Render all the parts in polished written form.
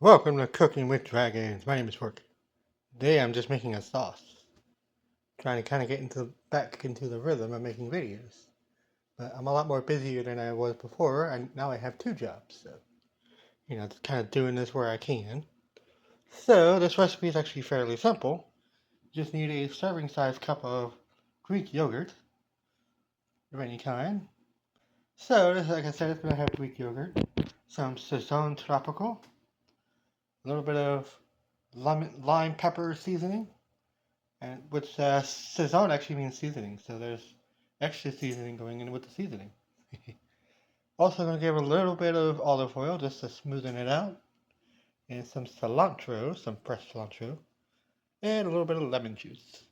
Welcome to Cooking with Dragons. My name is Work. Today I'm just making a sauce. Trying to kind of get back into the rhythm of making videos. But I'm a lot more busier than I was before, and now I have two jobs. So, just kind of doing this where I can. So, this recipe is actually fairly simple. You just need a serving size cup of Greek yogurt of any kind. So, like I said, it's going to have Greek yogurt, some Sazón Tropical, a little bit of lime pepper seasoning, and which Sazón actually means seasoning, so there's extra seasoning going in with the seasoning. Also going to give a little bit of olive oil just to smoothen it out, and some cilantro, some fresh cilantro, and a little bit of lemon juice.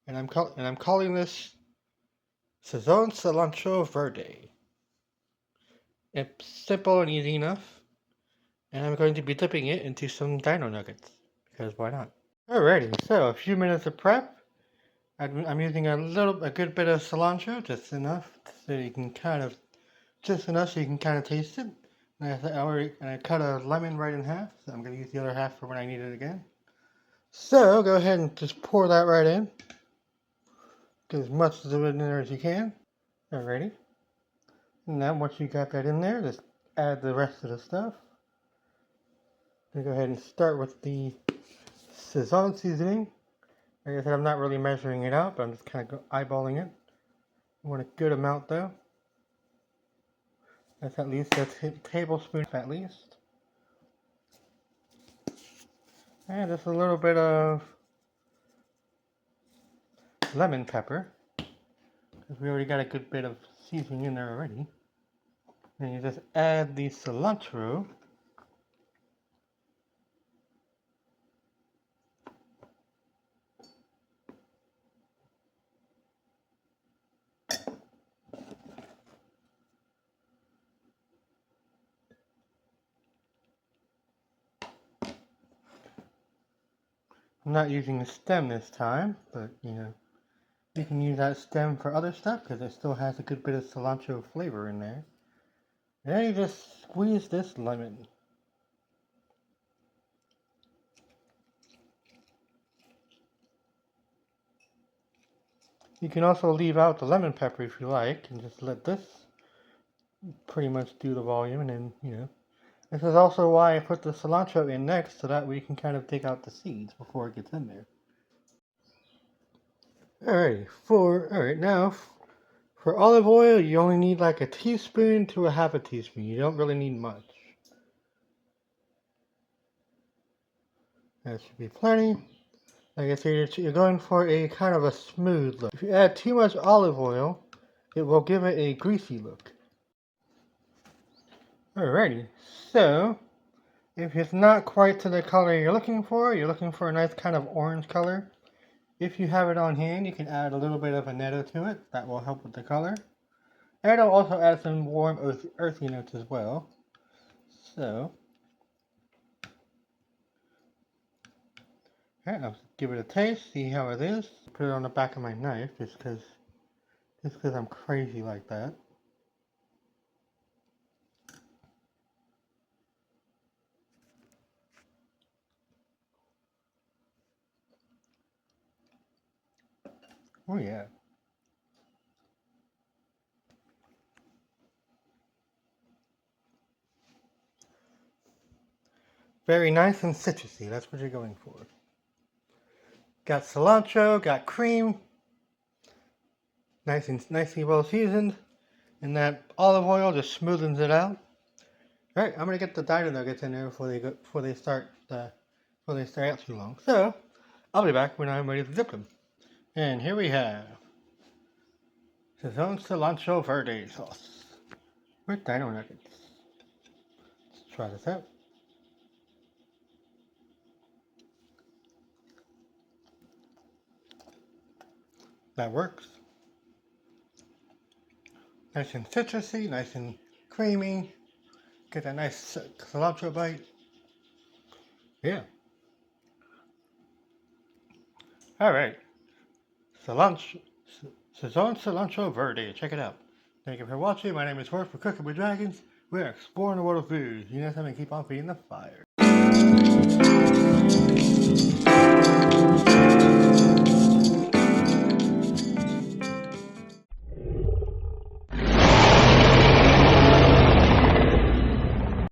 And I'm calling this Sazón Cilantro Verde. It's simple and easy enough, and I'm going to be dipping it into some dino nuggets, because why not? Alrighty, so a few minutes of prep. I'm using a good bit of cilantro, just enough so you can kind of taste it. And I cut a lemon right in half, so I'm going to use the other half for when I need it again. So go ahead and just pour that right in. Get as much of it in there as you can. Alrighty. And now once you got that in there, just add the rest of the stuff. I'm going to go ahead and start with the Sazón seasoning. Like I said, I'm not really measuring it out, but I'm just kind of eyeballing it. I want a good amount though. That's at least a tablespoon at least. And just a little bit of lemon pepper, because we already got a good bit of seasoning in there already. Then you just add the cilantro. I'm not using a stem this time, but you can use that stem for other stuff because it still has a good bit of cilantro flavor in there. And then you just squeeze this lemon. You can also leave out the lemon pepper if you like and just let this pretty much do the volume, and then this is also why I put the cilantro in next, so that we can kind of take out the seeds before it gets in there. Alright, now for olive oil, you only need like a teaspoon to a half a teaspoon. You don't really need much. That should be plenty. Like I said, you're going for a kind of a smooth look. If you add too much olive oil, it will give it a greasy look. Alrighty, so if it's not quite to the color you're looking for a nice kind of orange color. If you have it on hand, you can add a little bit of annatto to it. That will help with the color. And it'll also add some warm, earthy notes as well. So, alright, I'll give it a taste, see how it is. Put it on the back of my knife just because I'm crazy like that. Oh yeah. Very nice and citrusy, that's what you're going for. Got cilantro, got cream, nicely well seasoned, and that olive oil just smoothens it out. Alright, I'm gonna get the dino nuggets in there before they start out too long. So I'll be back when I'm ready to dip them. And here we have Sazón Cilantro Verde sauce with dino nuggets. Let's try this out. That works. Nice and citrusy, nice and creamy. Get that nice cilantro bite. Yeah. Alright. Sazón Cilantro Verde. Check it out. Thank you for watching. My name is Horst for Cooking with Dragons. We're exploring the world of food. You know something, keep on feeding the fire.